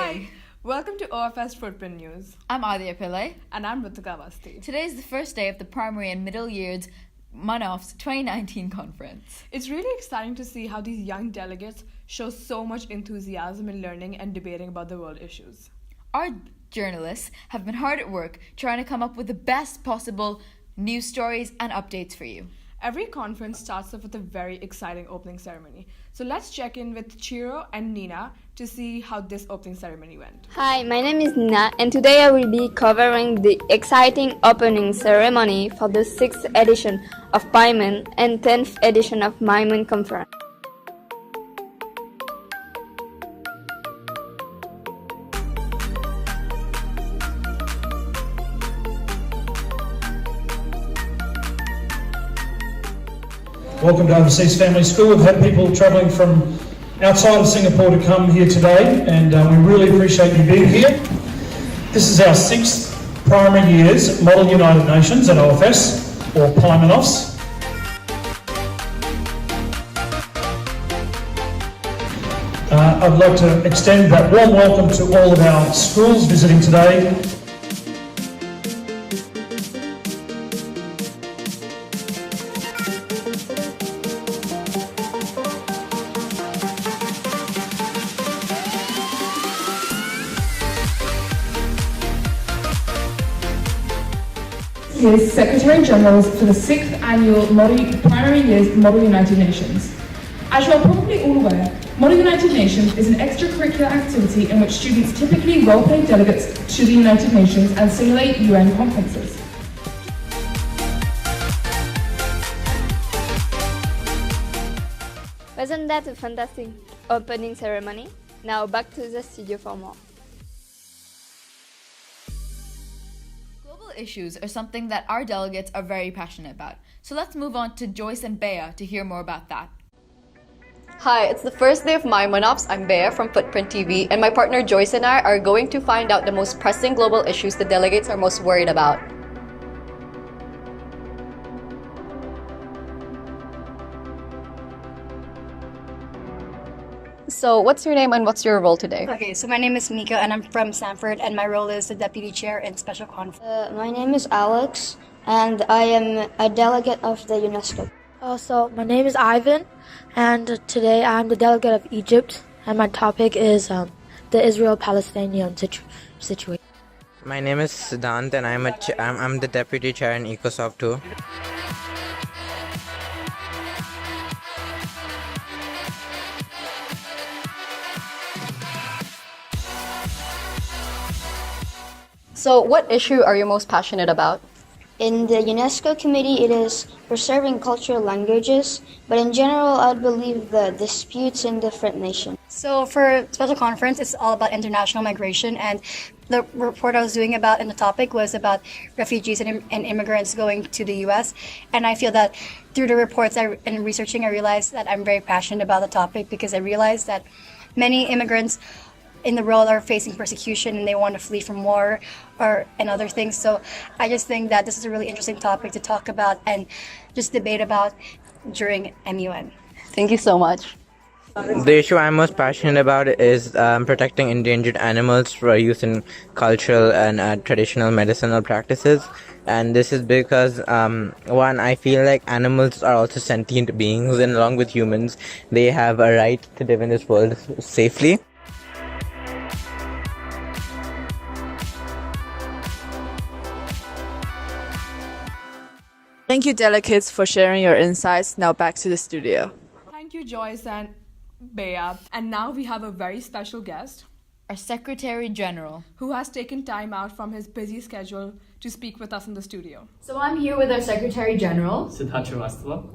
Hi! Welcome to OFS Footprint News. I'm Adya Pillai. And I'm Ritika Avasthi. Today is the first day of the primary and middle years MY-MUNOFS 2019 conference. It's really exciting to see how these young delegates show so much enthusiasm in learning and debating about the world issues. Our journalists have been hard at work trying to come up with the best possible news stories and updates for you. Every conference starts off with a very exciting opening ceremony. So let's check in with Chiro and Nina to see how this opening ceremony went. Hi, my name is Nina, and today I will be covering the exciting opening ceremony for the 6th edition of PY-MUN and 10th edition of MY-MUN conference. Welcome to Overseas Family School. We've had people travelling from outside of Singapore to come here today, and we really appreciate you being here. This is our 6th primary years Model United Nations at OFS, or PY-MUNOFS. I'd like to extend that warm welcome to all of our schools visiting today. Is Secretary Generals for the 6th Annual Primary Years Model United Nations. As you are probably all aware, Model United Nations is an extracurricular activity in which students typically role-play delegates to the United Nations and simulate UN conferences. Wasn't that a fantastic opening ceremony? Now back to the studio for more. Global issues are something that our delegates are very passionate about. So let's move on to Joyce and Bea to hear more about that. Hi, it's the first day of MY-MUNOFS. I'm Bea from Footprint TV, and my partner Joyce and I are going to find out the most pressing global issues the delegates are most worried about. So, what's your name and what's your role today? Okay, so my name is Mika and I'm from Sanford and my role is the Deputy Chair in Special Conference. My name is Alex and I am a delegate of the UNESCO. So my name is Ivan and today I'm the delegate of Egypt and my topic is the Israel-Palestinian situation. My name is Siddhant and I'm the Deputy Chair in EcoSoft 2. So, what issue are you most passionate about? In the UNESCO committee, it is preserving cultural languages, but in general, I believe the disputes in different nations. So for Special Conference, it's all about international migration, and the report I was doing about and the topic was about refugees and immigrants going to the U.S. And I feel that through the reports and researching, I realized that I'm very passionate about the topic because I realized that many immigrants in the world are facing persecution and they want to flee from war and other things. So I just think that this is a really interesting topic to talk about and just debate about during MUN. Thank you so much. The issue I'm most passionate about is protecting endangered animals for use in cultural and traditional medicinal practices. And this is because, one, I feel like animals are also sentient beings, and along with humans, they have a right to live in this world safely. Thank you, delegates, for sharing your insights. Now back to the studio. Thank you, Joyce and Bea. And now we have a very special guest, our Secretary General, who has taken time out from his busy schedule to speak with us in the studio. So I'm here with our Secretary General, Siddhant Srivastava.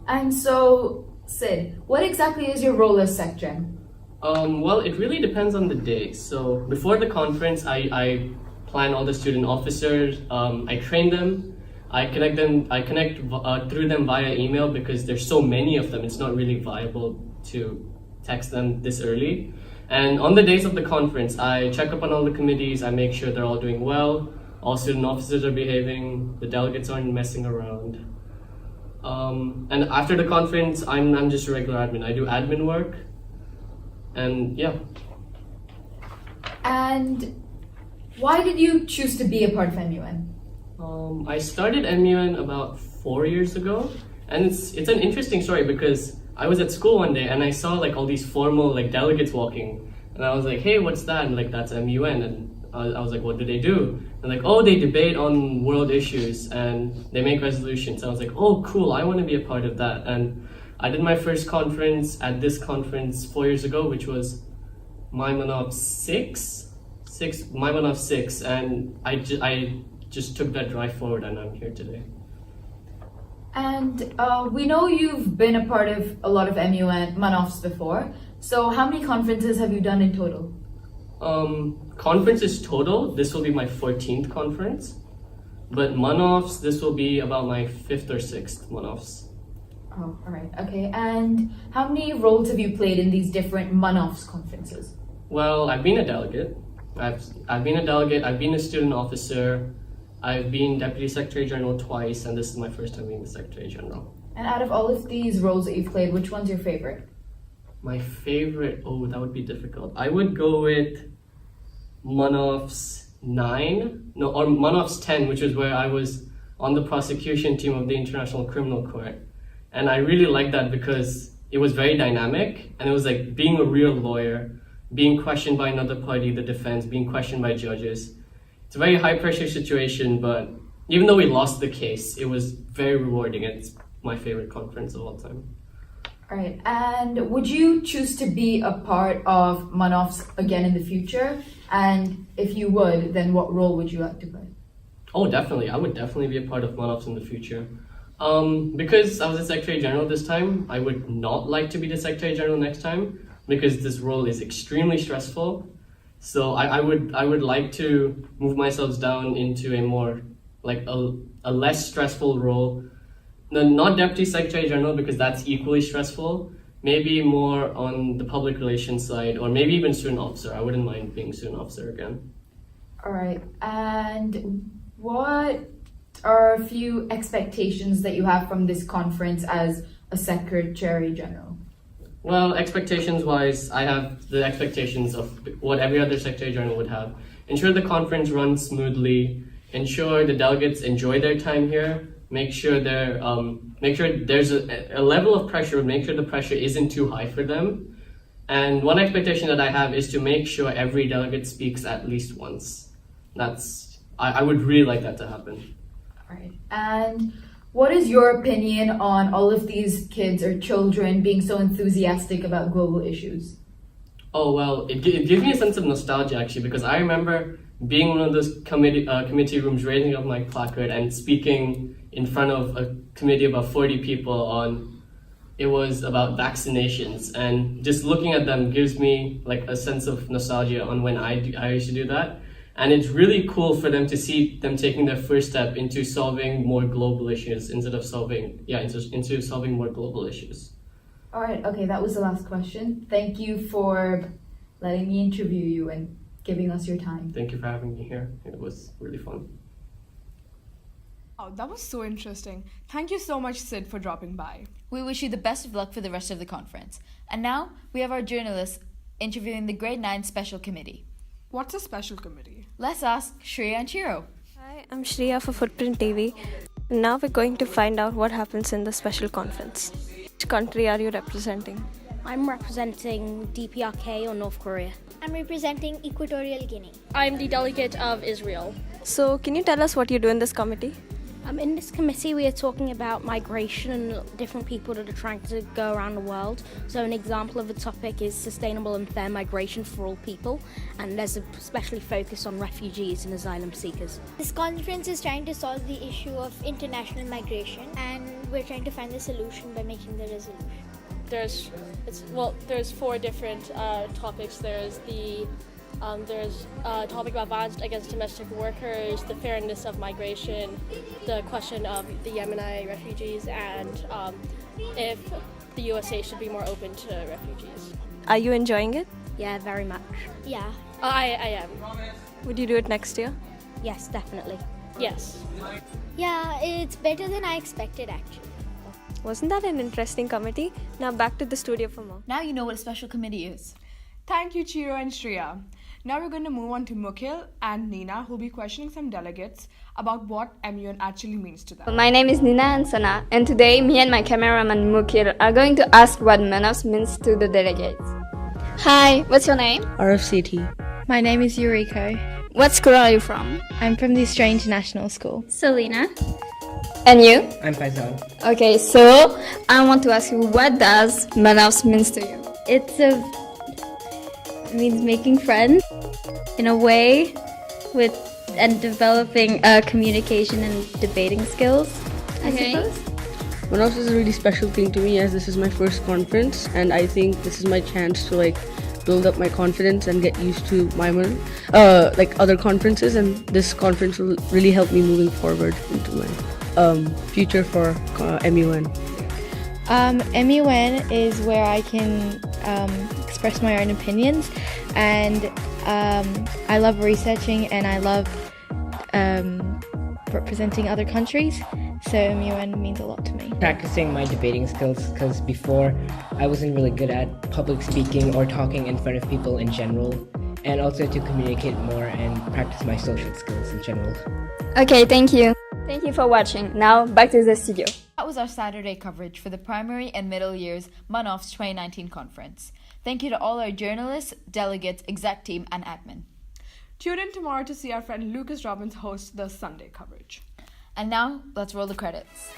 And so, Sid, what exactly is your role as SecGen? Well, it really depends on the day. So before the conference, I plan all the student officers, I train them, I connect through them via email because there's so many of them, it's not really viable to text them this early. And on the days of the conference, I check up on all the committees, I make sure they're all doing well, all student officers are behaving, the delegates aren't messing around. And after the conference, I'm just a regular admin. I do admin work, and yeah. And why did you choose to be a part of MUN? I started MUN about 4 years ago, and it's an interesting story because I was at school one day and I saw like all these formal like delegates walking, and I was like, hey, what's that? And like, that's MUN. And I was like, what do they do? And like, oh, they debate on world issues and they make resolutions. I was like, oh, cool, I want to be a part of that. And I did my first conference at this conference 4 years ago, which was MY-MUNOFS 6, MY-MUNOFS 6, and I just took that drive forward and I'm here today. And we know you've been a part of a lot of MUN-MUNOFS before, so how many conferences have you done in total? Conferences total, this will be my 14th conference, but MUNOFS, this will be about my 5th or 6th MUNOFS. Oh, all right, okay. And how many roles have you played in these different MUNOFS conferences? Well, I've been a delegate. I've been a delegate, I've been a student officer, I've been Deputy Secretary General twice, and this is my first time being the Secretary General. And out of all of these roles that you've played, which one's your favorite? My favorite, oh, that would be difficult. I would go with MUNOFS 9, no, or MUNOFS 10, which is where I was on the prosecution team of the International Criminal Court. And I really liked that because it was very dynamic, and it was like being a real lawyer, being questioned by another party, the defense, being questioned by judges. It's a very high pressure situation, but even though we lost the case, it was very rewarding. It's my favorite conference of all time. All right, and would you choose to be a part of MUNOFS again in the future? And if you would, then what role would you like to play? Oh, definitely. I would definitely be a part of MUNOFS in the future. Because I was the Secretary General this time, I would not like to be the Secretary General next time because this role is extremely stressful. So I would like to move myself down into a more, like a less stressful role. No, not Deputy Secretary General because that's equally stressful. Maybe more on the public relations side, or maybe even student officer. I wouldn't mind being student officer again. All right, and what are a few expectations that you have from this conference as a Secretary General? Well, expectations-wise, I have the expectations of what every other Secretary General would have. Ensure the conference runs smoothly, ensure the delegates enjoy their time here, make sure there's a level of pressure, make sure the pressure isn't too high for them. And one expectation that I have is to make sure every delegate speaks at least once. I would really like that to happen. All right, and what is your opinion on all of these kids or children being so enthusiastic about global issues? Oh, well, it gives me a sense of nostalgia, actually, because I remember being in one of those committee rooms, raising up my placard and speaking in front of a committee of about 40 people it was about vaccinations. And just looking at them gives me like a sense of nostalgia on when I used to do that. And it's really cool for them to see them taking their first step into solving more global issues into solving more global issues. All right, okay, that was the last question. Thank you for letting me interview you and giving us your time. Thank you for having me here. It was really fun. Oh, that was so interesting. Thank you so much, Sid, for dropping by. We wish you the best of luck for the rest of the conference. And now we have our journalists interviewing the Grade 9 Special Committee. What's a special committee? Let's ask Shreya and Chiro. Hi, I'm Shreya for Footprint TV. Now we're going to find out what happens in the special conference. Which country are you representing? I'm representing DPRK or North Korea. I'm representing Equatorial Guinea. I'm the delegate of Israel. So can you tell us what you do in this committee? In this committee, we are talking about migration and different people that are trying to go around the world. So an example of the topic is sustainable and fair migration for all people, and there's a especially focus on refugees and asylum seekers. This conference is trying to solve the issue of international migration, and we're trying to find the solution by making the resolution. There's four different topics. There's a topic about violence against domestic workers, the fairness of migration, the question of the Yemeni refugees, and if the USA should be more open to refugees. Are you enjoying it? Yeah, very much. Yeah. I am. Would you do it next year? Yes, definitely. Yes. Yeah, it's better than I expected, actually. Wasn't that an interesting committee? Now back to the studio for more. Now you know what a special committee is. Thank you, Chiro and Shreya. Now we're going to move on to Mukhil and Nina, who'll be questioning some delegates about what MUN actually means to them. My name is Nina and Sana, and today me and my cameraman Mukhil are going to ask what MUNOFS means to the delegates. Hi, what's your name? RFCT. My name is Yuriko. What school are you from? I'm from the Australian International School. Selena. And you? I'm Faisal. Okay, so I want to ask you, what does MUNOFS means to you? It means making friends in a way and developing communication and debating skills, I suppose. MUNOFS is a really special thing to me as this is my first conference, and I think this is my chance to build up my confidence and get used to other conferences, and this conference will really help me moving forward into my future for MUN. MUN is where I can express my own opinions, and I love researching and I love representing other countries, so MUN means a lot to me. Practicing my debating skills, because before I wasn't really good at public speaking or talking in front of people in general, and also to communicate more and practice my social skills in general. Okay, thank you. Thank you for watching. Now back to the studio. That was our Saturday coverage for the primary and middle years MUNOFS 2019 conference. Thank you to all our journalists, delegates, exec team, and admin. Tune in tomorrow to see our friend Lucas Robbins host the Sunday coverage. And now, let's roll the credits.